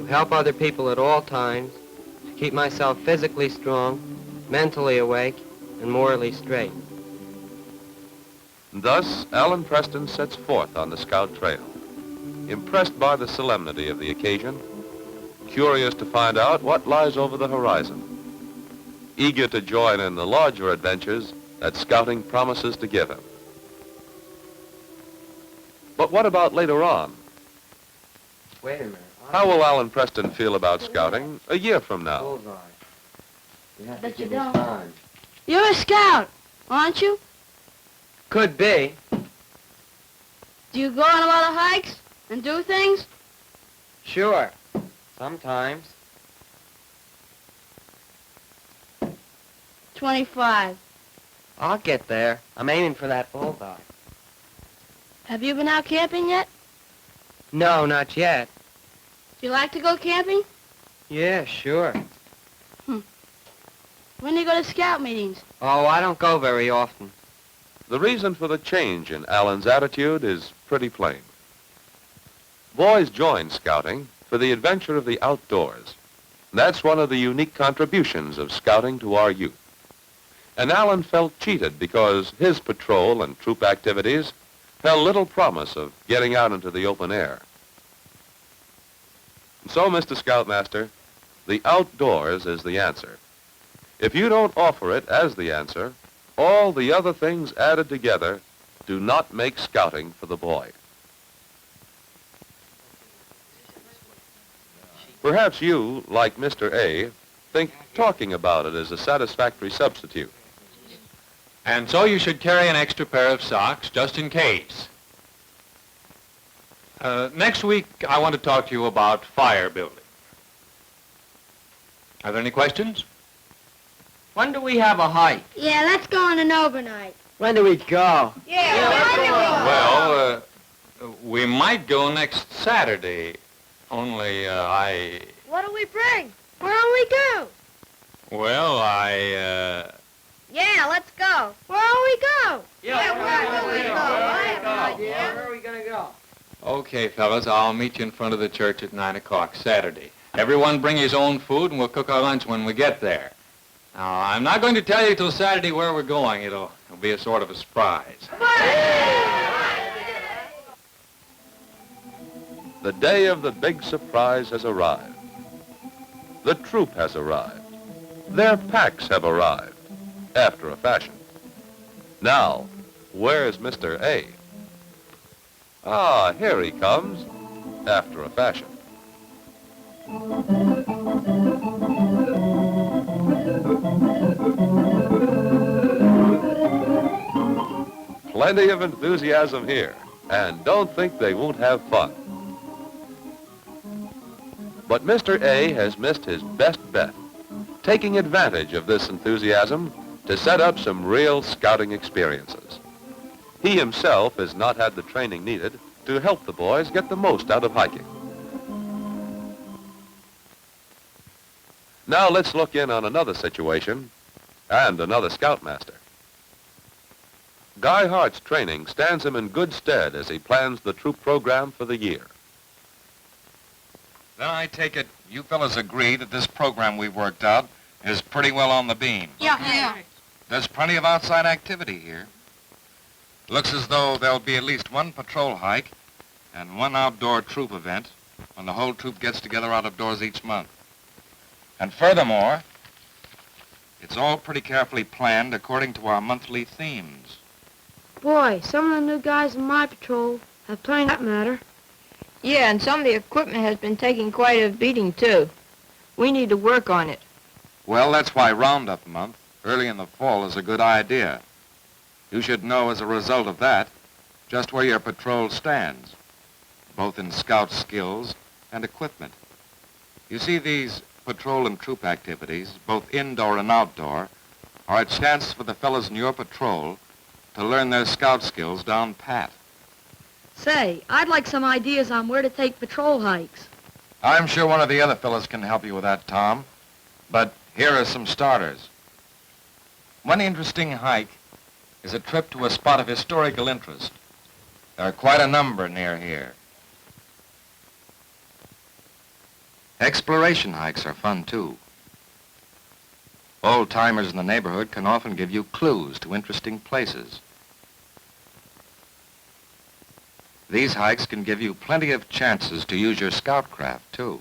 Help other people at all times, to keep myself physically strong, mentally awake, and morally straight. Thus, Alan Preston sets forth on the Scout Trail, impressed by the solemnity of the occasion, curious to find out what lies over the horizon, eager to join in the larger adventures that scouting promises to give him. But what about later on? Wait a minute. How will Alan Preston feel about scouting a year from now? Bullseye. You have But to give you me don't. time. You're a scout, aren't you? Could be. Do you go on a lot of hikes and do things? Sure. Sometimes. 25. I'll get there. I'm aiming for that bullseye. Have you been out camping yet? No, not yet. Do you like to go camping? Yeah, sure. When do you go to scout meetings? Oh, I don't go very often. The reason for the change in Alan's attitude is pretty plain. Boys join scouting for the adventure of the outdoors. That's one of the unique contributions of scouting to our youth. And Alan felt cheated because his patrol and troop activities held little promise of getting out into the open air. So, Mr. Scoutmaster, the outdoors is the answer. If you don't offer it as the answer, all the other things added together do not make scouting for the boy. Perhaps you, like Mr. A, think talking about it is a satisfactory substitute. And so you should carry an extra pair of socks just in case. Next week, I want to talk to you about fire building. Are there any questions? When do we have a hike? Yeah, let's go on an overnight. When do we go? Well, we might go next Saturday, only What do we bring? Where'll we go? Well, Yeah, let's go. Where'll we go? Yeah, where will we go? I have an idea. Where are we going to go? Okay, fellas, I'll meet you in front of the church at 9 o'clock Saturday. Everyone bring his own food, and we'll cook our lunch when we get there. Now, I'm not going to tell you till Saturday where we're going. It'll be a sort of a surprise. The day of the big surprise has arrived. The troop has arrived. Their packs have arrived, after a fashion. Now, where's Mr. A? Ah, here he comes, after a fashion. Plenty of enthusiasm here, and don't think they won't have fun. But Mr. A has missed his best bet, taking advantage of this enthusiasm to set up some real scouting experiences. He himself has not had the training needed to help the boys get the most out of hiking. Now let's look in on another situation and another scoutmaster. Guy Hart's training stands him in good stead as he plans the troop program for the year. Then I take it you fellas agree that this program we've worked out is pretty well on the beam. Yeah. There's plenty of outside activity here. Looks as though there'll be at least one patrol hike and one outdoor troop event when the whole troop gets together out of doors each month. And furthermore, it's all pretty carefully planned according to our monthly themes. Boy, some of the new guys in my patrol have plenty of that matter. Yeah, and some of the equipment has been taking quite a beating, too. We need to work on it. Well, that's why Roundup Month, early in the fall, is a good idea. You should know as a result of that just where your patrol stands, both in scout skills and equipment. You see, these patrol and troop activities, both indoor and outdoor, are a chance for the fellows in your patrol to learn their scout skills down pat. Say, I'd like some ideas on where to take patrol hikes. I'm sure one of the other fellows can help you with that, Tom. But here are some starters. One interesting hike is a trip to a spot of historical interest. There are quite a number near here. Exploration hikes are fun, too. Old-timers in the neighborhood can often give you clues to interesting places. These hikes can give you plenty of chances to use your scoutcraft, too.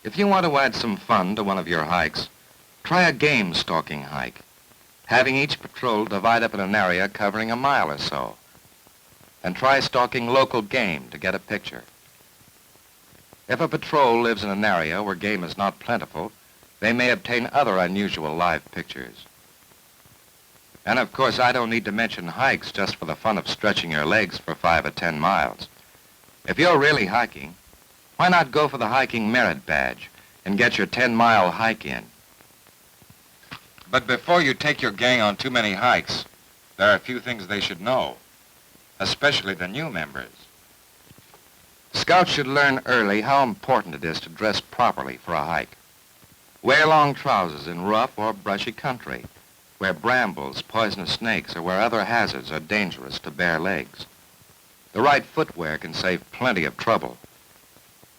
If you want to add some fun to one of your hikes, try a game stalking hike, having each patrol divide up in an area covering a mile or so, and try stalking local game to get a picture. If a patrol lives in an area where game is not plentiful, they may obtain other unusual live pictures. And of course, I don't need to mention hikes just for the fun of stretching your legs for 5 or 10 miles. If you're really hiking, why not go for the hiking merit badge and get your 10-mile hike in? But before you take your gang on too many hikes, there are a few things they should know, especially the new members. Scouts should learn early how important it is to dress properly for a hike. Wear long trousers in rough or brushy country, where brambles, poisonous snakes, or where other hazards are dangerous to bare legs. The right footwear can save plenty of trouble.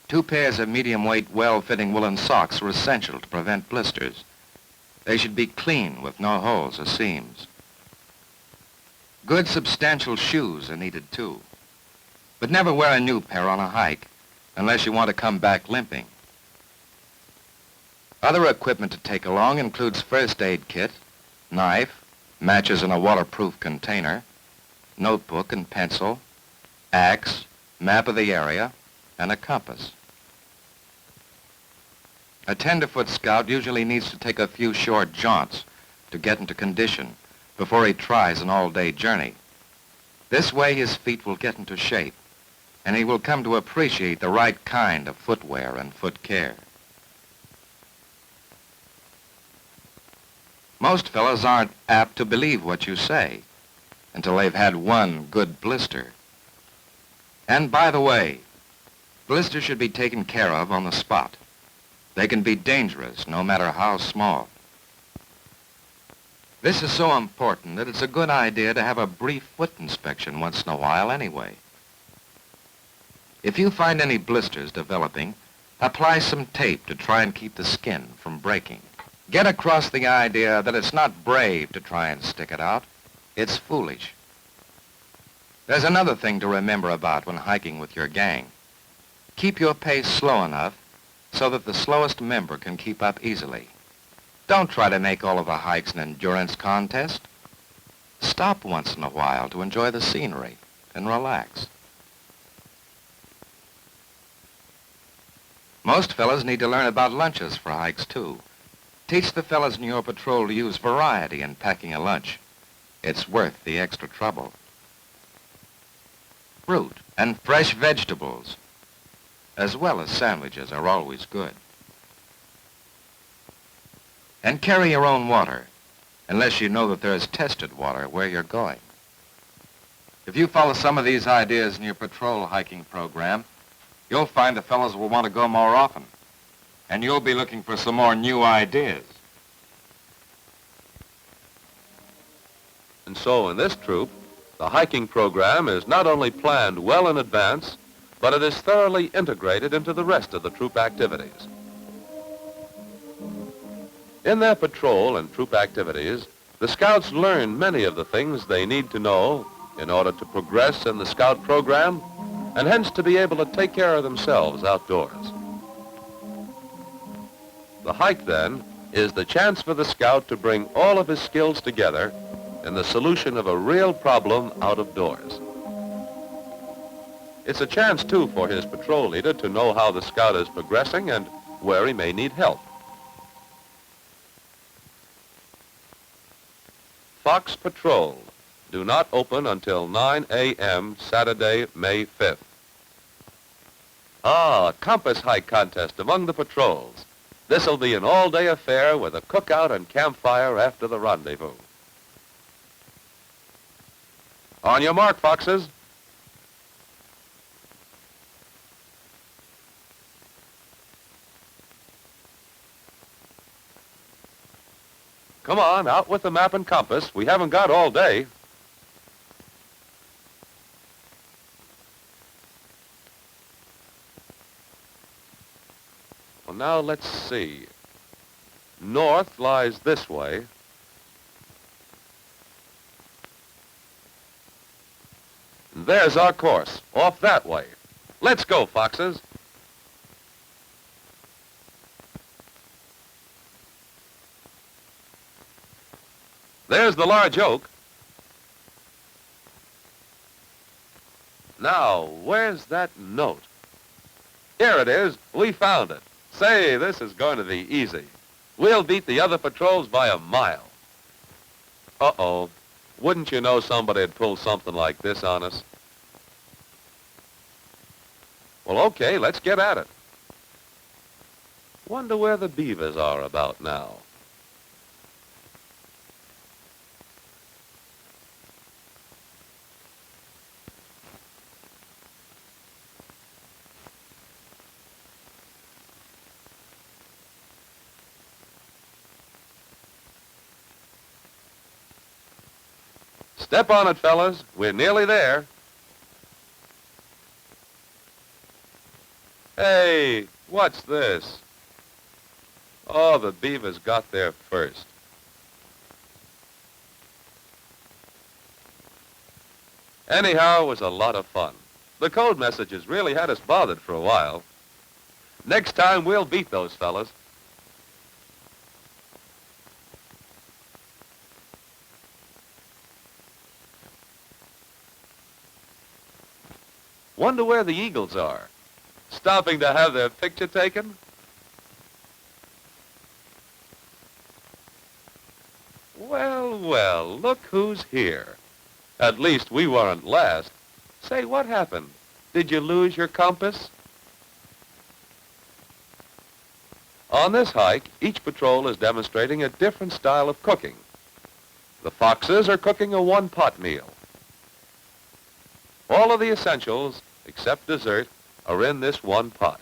2 pairs of medium-weight, well-fitting woolen socks are essential to prevent blisters. They should be clean with no holes or seams. Good, substantial shoes are needed, too. But never wear a new pair on a hike unless you want to come back limping. Other equipment to take along includes first aid kit, knife, matches in a waterproof container, notebook and pencil, axe, map of the area, and a compass. A tenderfoot scout usually needs to take a few short jaunts to get into condition before he tries an all-day journey. This way his feet will get into shape, and he will come to appreciate the right kind of footwear and foot care. Most fellows aren't apt to believe what you say until they've had one good blister. And by the way, blisters should be taken care of on the spot. They can be dangerous no matter how small. This is so important that it's a good idea to have a brief foot inspection once in a while anyway. If you find any blisters developing, apply some tape to try and keep the skin from breaking. Get across the idea that it's not brave to try and stick it out. It's foolish. There's another thing to remember about when hiking with your gang. Keep your pace slow enough so that the slowest member can keep up easily. Don't try to make all of the hikes an endurance contest. Stop once in a while to enjoy the scenery and relax. Most fellas need to learn about lunches for hikes, too. Teach the fellas in your patrol to use variety in packing a lunch. It's worth the extra trouble. Fruit and fresh vegetables, as well as sandwiches, are always good. And carry your own water, unless you know that there's tested water where you're going. If you follow some of these ideas in your patrol hiking program, you'll find the fellows will want to go more often. And you'll be looking for some more new ideas. And so in this troop, the hiking program is not only planned well in advance, but it is thoroughly integrated into the rest of the troop activities. In their patrol and troop activities, the scouts learn many of the things they need to know in order to progress in the scout program and hence to be able to take care of themselves outdoors. The hike, then, is the chance for the scout to bring all of his skills together in the solution of a real problem out of doors. It's a chance, too, for his patrol leader to know how the scout is progressing and where he may need help. Fox Patrol do not open until 9 a.m. Saturday, May 5th. A compass hike contest among the patrols. This'll be an all-day affair with a cookout and campfire after the rendezvous. On your mark, Foxes. Come on, out with the map and compass. We haven't got all day. Well, now let's see. North lies this way. And there's our course, off that way. Let's go, Foxes. There's the large oak. Now, where's that note? Here it is. We found it. Say, this is going to be easy. We'll beat the other patrols by a mile. Uh-oh. Wouldn't you know somebody had pulled something like this on us? Well, okay, let's get at it. Wonder where the beavers are about now. Step on it, fellas. We're nearly there. Hey, what's this? Oh, the beavers got there first. Anyhow, it was a lot of fun. The code messages really had us bothered for a while. Next time, we'll beat those fellas. Wonder where the eagles are. Stopping to have their picture taken? Well, well, look who's here. At least we weren't last. Say, what happened? Did you lose your compass? On this hike, each patrol is demonstrating a different style of cooking. The Foxes are cooking a one-pot meal. All of the essentials, except dessert, are in this one pot.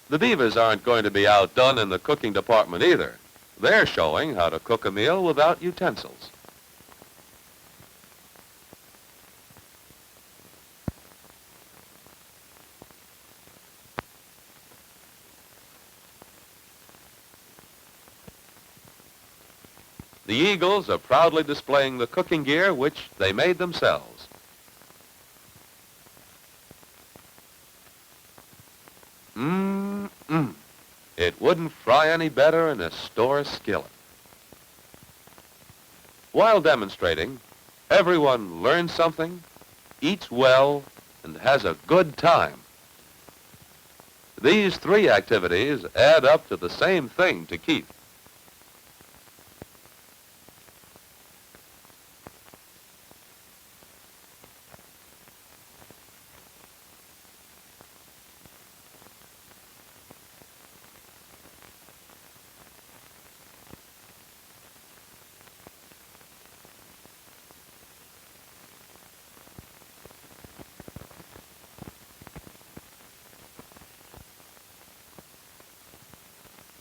The beavers aren't going to be outdone in the cooking department either. They're showing how to cook a meal without utensils. The Eagles are proudly displaying the cooking gear which they made themselves. It wouldn't fry any better in a store skillet. While demonstrating, everyone learns something, eats well, and has a good time. These three activities add up to the same thing to keep.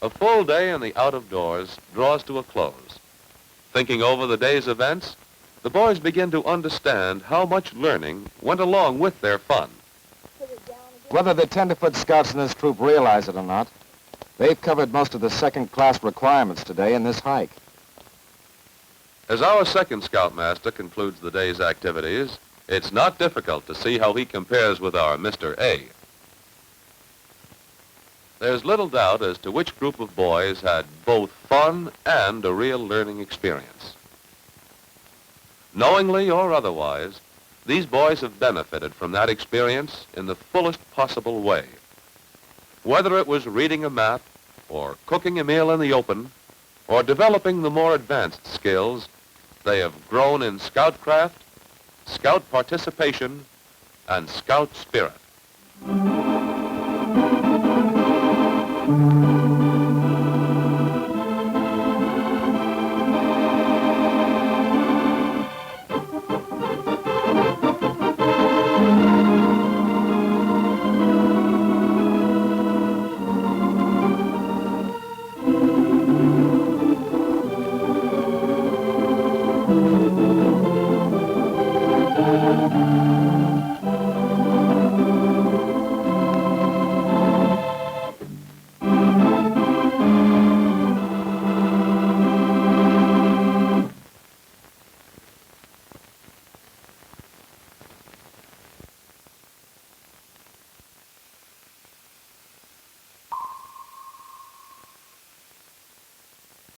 A full day in the out-of-doors draws to a close. Thinking over the day's events, the boys begin to understand how much learning went along with their fun. Whether the tenderfoot scouts in this troop realize it or not, they've covered most of the second-class requirements today in this hike. As our second scoutmaster concludes the day's activities, it's not difficult to see how he compares with our Mr. A. There's little doubt as to which group of boys had both fun and a real learning experience. Knowingly or otherwise, these boys have benefited from that experience in the fullest possible way. Whether it was reading a map, or cooking a meal in the open, or developing the more advanced skills, they have grown in scoutcraft, scout participation, and scout spirit.